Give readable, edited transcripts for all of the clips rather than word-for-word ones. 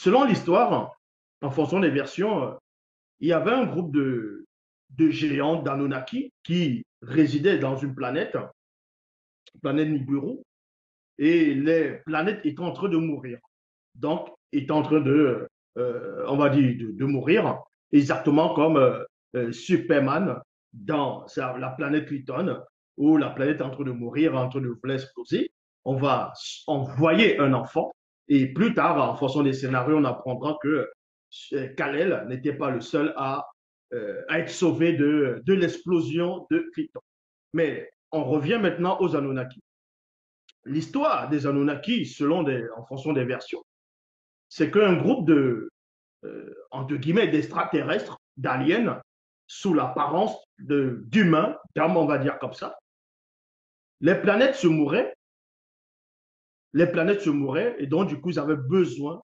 Selon l'histoire, en fonction des versions, il y avait un groupe de géants d'Anunnaki qui résidaient dans une planète Nibiru, et les planètes étaient en train de mourir. Donc, étaient en train on va dire, de mourir, exactement comme Superman dans la planète Krypton, où la planète est en train de mourir, en train de vouloir exploser. On va envoyer un enfant, et plus tard, en fonction des scénarios, on apprendra que Kal-El n'était pas le seul à être sauvé de l'explosion de Krypton. Mais on revient maintenant aux Anunnaki. L'histoire des Anunnaki, en fonction des versions, c'est qu'un groupe entre guillemets, d'extraterrestres, d'aliens, sous l'apparence d'humains, d'hommes, on va dire comme ça, les planètes se mouraient, et donc du coup, ils avaient besoin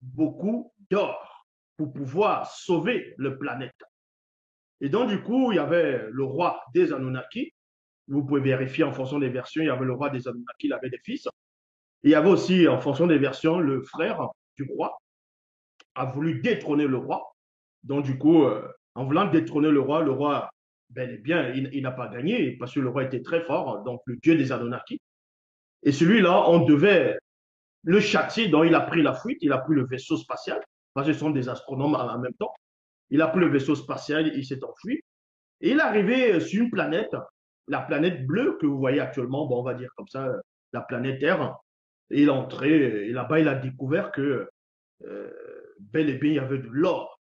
beaucoup d'or pour pouvoir sauver le planète. Et donc du coup, il y avait le roi des Anunnaki, vous pouvez vérifier en fonction des versions, il y avait le roi des Anunnaki, il avait des fils. Et il y avait aussi, en fonction des versions, le frère du roi a voulu détrôner le roi. Donc, du coup, en voulant détrôner le roi, bel et bien, il n'a pas gagné parce que le roi était très fort, donc le dieu des Anunnaki. Et celui-là, on devait le châtier, donc il a pris la fuite, il a pris le vaisseau spatial, parce que ce sont des astronomes en même temps. Il a pris le vaisseau spatial, il s'est enfui. Et il est arrivé sur une planète, la planète bleue que vous voyez actuellement, bon, on va dire comme ça, la planète Terre. Et il est entré, et là-bas, il a découvert que euh, bel et bien, il y avait de l'or.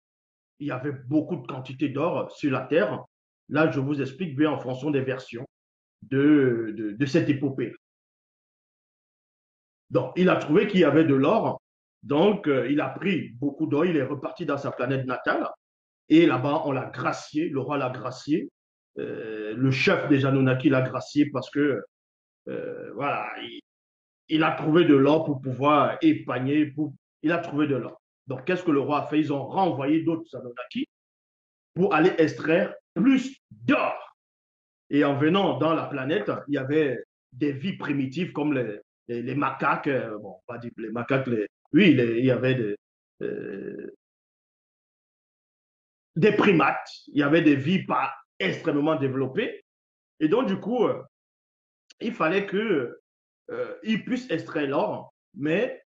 Il y avait beaucoup de quantité d'or sur la Terre. Là, je vous explique bien en fonction des versions de cette épopée. Donc, il a trouvé qu'il y avait de l'or. Donc, il a pris beaucoup d'or. Il est reparti dans sa planète natale. Et là-bas, on l'a gracié. Le roi l'a gracié. Le chef des Anunnaki l'a gracié parce que, voilà, il a trouvé de l'or pour pouvoir épargner. Il a trouvé de l'or. Donc, qu'est-ce que le roi a fait? Ils ont renvoyé d'autres Anunnaki pour aller extraire plus d'or. Et en venant dans la planète, il y avait des vies primitives comme les macaques, bon, on va dire les macaques, oui, il y avait des primates, il y avait des vies pas extrêmement développées. Et donc, du coup, il fallait qu'ils puissent extraire l'or, mais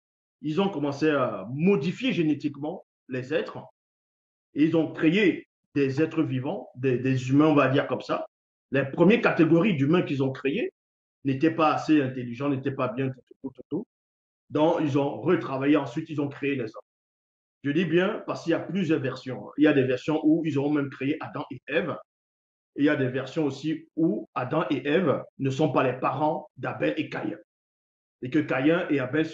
ils ont commencé à modifier génétiquement les êtres. Et ils ont créé des êtres vivants, des humains, on va dire comme ça. Les premières catégories d'humains qu'ils ont créées n'étaient pas assez intelligents, n'étaient pas bien, tout. Donc, ils ont retravaillé. Ensuite, ils ont créé les hommes. Je dis bien parce qu'il y a plusieurs versions. Il y a des versions où ils ont même créé Adam et Ève. Et il y a des versions aussi où Adam et Ève ne sont pas les parents d'Abel et Caïn. Et que Caïn et Abel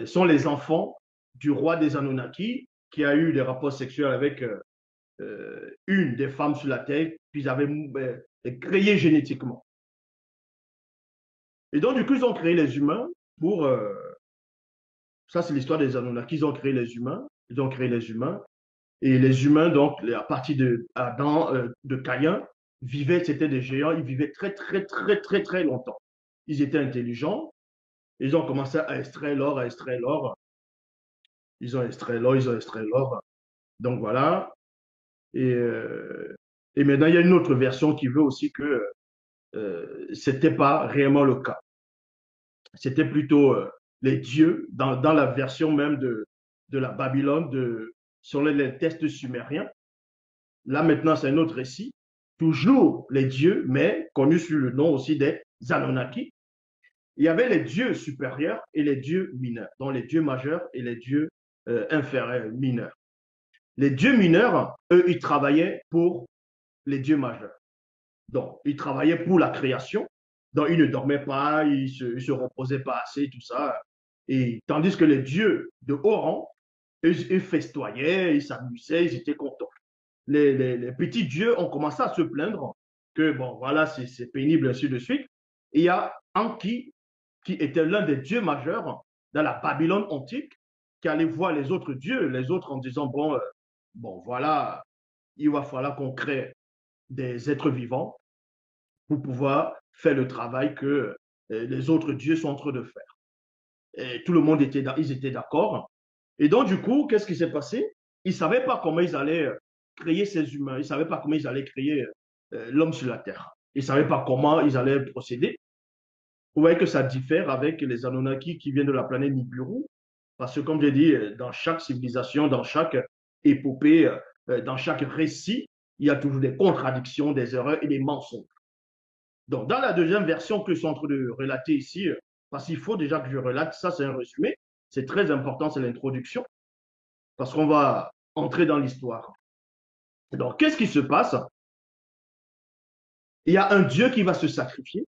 sont les enfants du roi des Anunnaki qui a eu des rapports sexuels avec une des femmes sur la Terre, puis ils avaient créé génétiquement. Et donc, du coup, ils ont créé les humains pour. Ça, c'est l'histoire des Anunnaki. Ils ont créé les humains. Ils ont créé les humains. Et les humains, donc, à partir d'Adam, de Caïn, vivaient, c'était des géants. Ils vivaient très, très, très, très, très longtemps. Ils étaient intelligents. Ils ont commencé à extraire l'or, à extraire l'or. Ils ont extrait l'or, ils ont extrait l'or. Donc, voilà. Et, euh, et maintenant, il y a une autre version qui veut aussi que ce n'était pas réellement le cas. C'était plutôt les dieux, dans la version même de la Babylone, sur les textes sumériens. Là, maintenant, c'est un autre récit. Toujours les dieux, mais connus sous le nom aussi des Anunnaki. Il y avait les dieux supérieurs et les dieux mineurs, donc les dieux majeurs et les dieux inférieurs, mineurs. Les dieux mineurs, eux, ils travaillaient pour les dieux majeurs. Donc, ils travaillaient pour la création. Donc, ils ne dormaient pas, ils se reposaient pas assez, tout ça. Et tandis que les dieux de haut rang, ils festoyaient, ils s'amusaient, ils étaient contents. Les petits dieux ont commencé à se plaindre que, bon, voilà, c'est pénible, ainsi de suite. Et il y a Anki, qui était l'un des dieux majeurs dans la Babylone antique, qui allait voir les autres dieux, les autres en disant, bon, bon, voilà, il va falloir qu'on crée des êtres vivants pour pouvoir faire le travail que les autres dieux sont en train de faire. Et tout le monde ils étaient d'accord. Et donc, du coup, qu'est-ce qui s'est passé? Ils ne savaient pas comment ils allaient créer ces humains. Ils ne savaient pas comment ils allaient créer l'homme sur la Terre. Ils ne savaient pas comment ils allaient procéder. Vous voyez que ça diffère avec les Anunnaki qui viennent de la planète Nibiru. Parce que, comme j'ai dit, dans chaque civilisation, dans chaque épopée, dans chaque récit, il y a toujours des contradictions, des erreurs et des mensonges. Donc, dans la deuxième version que je suis en train de relater ici, parce qu'il faut déjà que je relate, ça c'est un résumé, c'est très important, c'est l'introduction, parce qu'on va entrer dans l'histoire. Donc, qu'est-ce qui se passe? Il y a un Dieu qui va se sacrifier.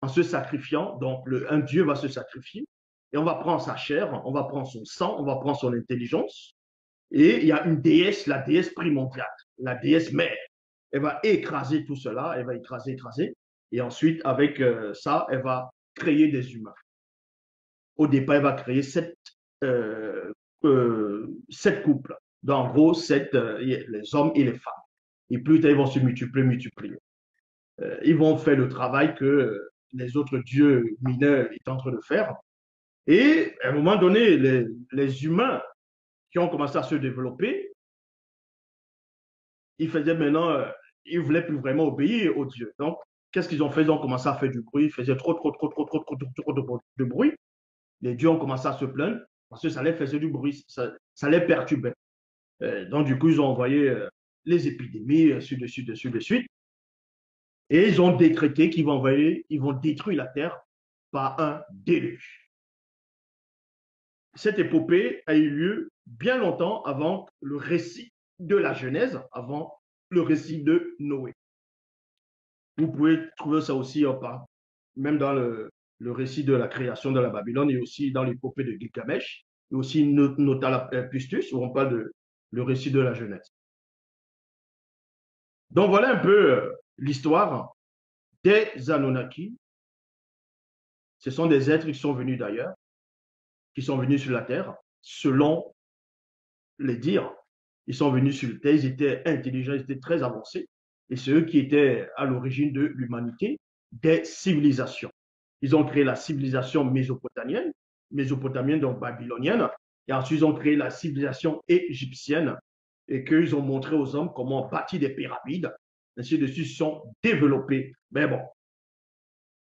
En se sacrifiant, donc un Dieu va se sacrifier, et on va prendre sa chair, on va prendre son sang, on va prendre son intelligence, et il y a une déesse, la déesse primordiale, la déesse mère. Elle va écraser tout cela, elle va écraser, écraser, et ensuite, avec ça, elle va créer des humains. Au départ, elle va créer euh, sept couples. Donc, en gros, les hommes et les femmes. Et plus tard, ils vont se multiplier, multiplier. Ils vont faire le travail que les autres dieux mineurs étaient en train de faire. Et à un moment donné, les humains qui ont commencé à se développer, ils faisaient maintenant, ils ne voulaient plus vraiment obéir aux dieux. Donc, qu'est-ce qu'ils ont fait? Ils ont commencé à faire du bruit, ils faisaient trop de bruit. Les dieux ont commencé à se plaindre parce que ça les faisait du bruit, ça les perturbait. Donc, du coup, ils ont envoyé les épidémies, de suite. Et ils ont décrété ils vont détruire la terre par un déluge. Cette épopée a eu lieu bien longtemps avant le récit de la Genèse, avant le récit de Noé. Vous pouvez trouver ça aussi même dans le récit de la création de la Babylone et aussi dans l'épopée de Gilgamesh, et aussi Notalapustus, où on parle de le récit de la Genèse. Donc voilà un peu l'histoire des Anunnaki. Ce sont des êtres qui sont venus d'ailleurs, qui sont venus sur la Terre, selon les dires. Ils sont venus sur la Terre, ils étaient intelligents, ils étaient très avancés. Et c'est eux qui étaient à l'origine de l'humanité, des civilisations. Ils ont créé la civilisation mésopotamienne donc babylonienne, et ensuite ils ont créé la civilisation égyptienne, et qu'ils ont montré aux hommes comment bâtir des pyramides, ainsi de suite, sont développés. Mais bon,